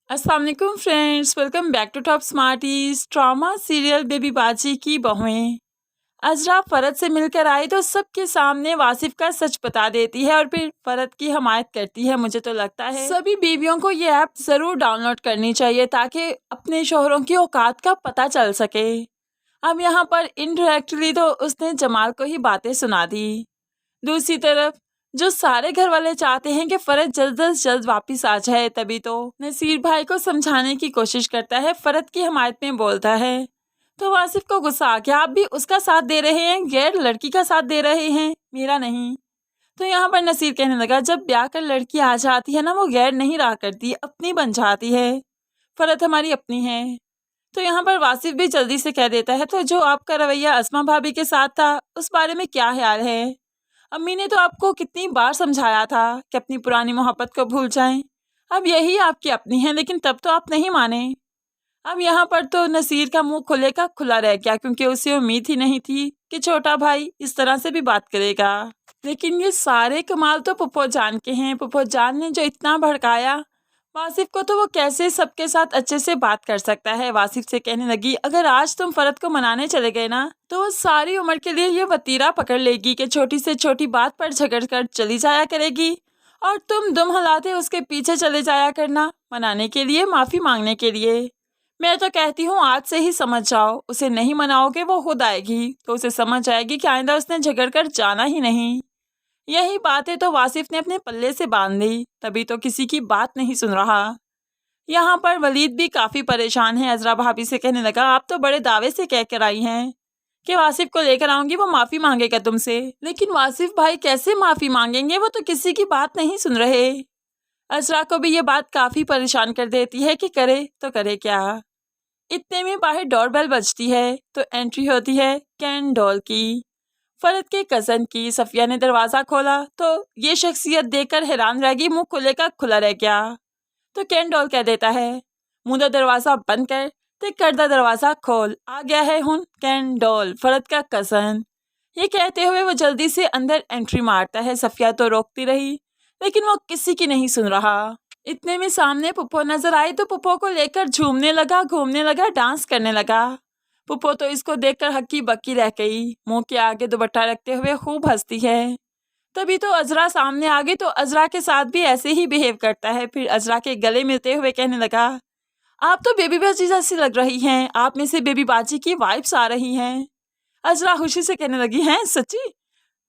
अस्सलाम वालेकुम friends, welcome back to top smarties. Drama serial Baby Baji की बहुएं अजरा फरद से मिलकर आई तो सबके सामने वासिफ का सच बता देती है और फिर फरद की हमायत करती है। मुझे तो लगता है सभी बीवियों को ये ऐप ज़रूर डाउनलोड करनी चाहिए ताकि अपने शोहरों की औकात का पता चल सके। अब यहाँ पर इनडायरेक्टली तो उसने जमाल को ही बातें सुना दी। दूसरी तरफ जो सारे घर वाले चाहते हैं कि फरद जल्द से जल्द वापस आ जाए, तभी तो नसीर भाई को समझाने की कोशिश करता है, फरद की हमायत में बोलता है। तो वासिफ को गुस्सा आ गया, आप भी उसका साथ दे रहे हैं, गैर लड़की का साथ दे रहे हैं, मेरा नहीं। तो यहाँ पर नसीर कहने लगा, जब ब्याह कर लड़की आ जाती है ना, वो गैर नहीं रहा करती, अपनी बन जाती है। फरद हमारी अपनी है। तो यहाँ पर वासिफ भी जल्दी से कह देता है, तो जो आपका रवैया अस्मा भाभी के साथ था उस बारे में क्या ख्याल है? अम्मी ने तो आपको कितनी बार समझाया था कि अपनी पुरानी मोहब्बत को भूल जाएं। अब यही आपकी अपनी है, लेकिन तब तो आप नहीं माने। अब यहाँ पर तो नसीर का मुंह खुले का खुला रह गया, क्योंकि उसे उम्मीद ही नहीं थी कि छोटा भाई इस तरह से भी बात करेगा। लेकिन ये सारे कमाल तो पुप्पो जान के हैं। पुप्पो जान ने जो इतना भड़काया वासिफ को, तो वो कैसे सबके साथ अच्छे से बात कर सकता है। वासिफ से कहने लगी, अगर आज तुम फरद को मनाने चले गए ना, तो वो सारी उम्र के लिए ये वतीरा पकड़ लेगी कि छोटी से छोटी बात पर झगड़ कर चली जाया करेगी और तुम दुम हिलाते उसके पीछे चले जाया करना, मनाने के लिए, माफ़ी मांगने के लिए। मैं तो कहती हूँ आज से ही समझ जाओ, उसे नहीं मनाओगे वो खुद आएगी, तो उसे समझ आएगी कि आइंदा उसने झगड़ कर जाना ही नहीं। यही बातें तो वासिफ ने अपने पल्ले से बांध ली, तभी तो किसी की बात नहीं सुन रहा। यहाँ पर वलीद भी काफ़ी परेशान है। अजरा भाभी से कहने लगा, आप तो बड़े दावे से कह कर आई हैं कि वासिफ को लेकर आऊँगी, वो माफ़ी मांगेगा तुमसे। लेकिन वासिफ भाई कैसे माफ़ी मांगेंगे, वो तो किसी की बात नहीं सुन रहे। अजरा को भी ये बात काफ़ी परेशान कर देती है कि करे तो करे क्या। इतने में बाहर डोरबेल बजती है तो एंट्री होती है कैन डॉल की, फरद के कज़न की। सफिया ने दरवाज़ा खोला तो ये शख्सियत देखकर हैरान रह गई, मुंह खुले का खुला रह गया। तो कैन डॉल कह देता है, मुंदा दरवाज़ा बंद कर ते करदा दरवाज़ा खोल, आ गया है हुन कैन डॉल, फरद का कज़न। ये कहते हुए वो जल्दी से अंदर एंट्री मारता है। सफिया तो रोकती रही, लेकिन वो किसी की नहीं सुन रहा। इतने में सामने पुप्पो नजर आई तो पुप्पो को लेकर झूमने लगा, घूमने लगा, डांस करने लगा। पुप्पो तो इसको देखकर हक्की बक्की रह गई, मुंह के आगे दुपट्टा रखते हुए खूब हंसती है। तभी तो अजरा सामने आ गई, तो अजरा के साथ भी ऐसे ही बिहेव करता है। फिर अजरा के गले मिलते हुए कहने लगा, आप तो बेबी बाजी जैसी लग रही हैं, आप में से बेबी बाजी की वाइब्स आ रही हैं। अजरा खुशी से कहने लगी, हैं सच्ची?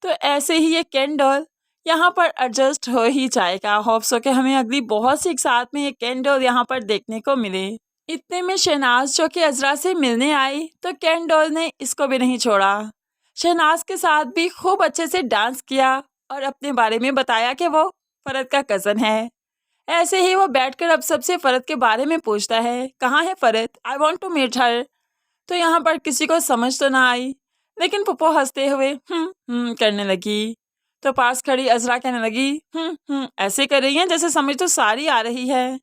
तो ऐसे ही ये कैन डॉल यहाँ पर एडजस्ट हो ही जाएगा। होप्स हो कि हमें अगली बहुत सी साथ में ये कैन डॉल यहाँ पर देखने को मिले। इतने में शहनाज जो कि अजरा से मिलने आई, तो कैन डॉल ने इसको भी नहीं छोड़ा। शहनाज के साथ भी खूब अच्छे से डांस किया और अपने बारे में बताया कि वो फरद का कज़न है। ऐसे ही वो बैठकर अब सबसे फरद के बारे में पूछता है, कहाँ है Farad, I want to meet her. तो यहाँ पर किसी को समझ तो ना आई, लेकिन पुप्पो हंसते हुए करने लगी। तो पास खड़ी अजरा कहने लगी, ऐसे कर रही हैं जैसे समझ तो सारी आ रही है।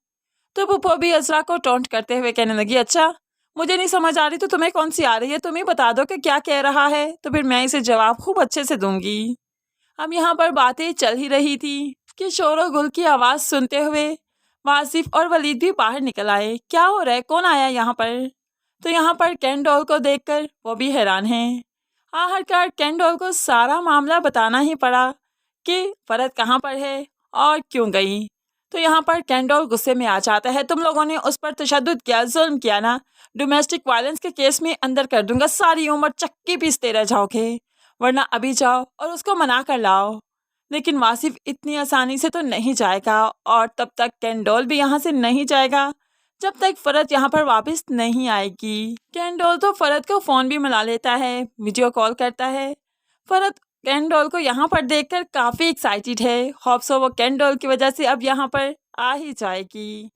तो पुप्पो भी अजरा को टोंट करते हुए कहने लगी, अच्छा मुझे नहीं समझ आ रही तो तुम्हें कौन सी आ रही है, तुम ही बता दो कि क्या कह रहा है, तो फिर मैं इसे जवाब खूब अच्छे से दूंगी। अब यहाँ पर बातें चल ही रही थी कि शोर गुल की आवाज़ सुनते हुए वासिफ और वलीद भी बाहर निकल आए। क्या हो रहा है, कौन आया यहाँ पर? तो यहाँ पर कैन डॉल को देखकर वो भी हैरान हैं। आखिरकार कैन डॉल को सारा मामला बताना ही पड़ा कि फरद कहाँ पर है और क्यों गई। तो यहाँ पर कैन डॉल गुस्से में आ जाता है, तुम लोगों ने उस पर तशद्दुद किया, जुल्म किया ना, डोमेस्टिक वायलेंस के केस में अंदर कर दूंगा, सारी उम्र चक्की पीसते रह जाओगे, वरना अभी जाओ और उसको मना कर लाओ। लेकिन वासिफ इतनी आसानी से तो नहीं जाएगा, और तब तक कैन डॉल भी यहाँ से नहीं जाएगा जब तक फरद यहाँ पर वापस नहीं आएगी। कैन डॉल तो फरद को फ़ोन भी मिला लेता है, वीडियो कॉल करता है। फरद कैन डॉल को यहाँ पर देखकर काफ़ी एक्साइटेड है। होप्स हो वो कैन डॉल की वजह से अब यहाँ पर आ ही जाएगी।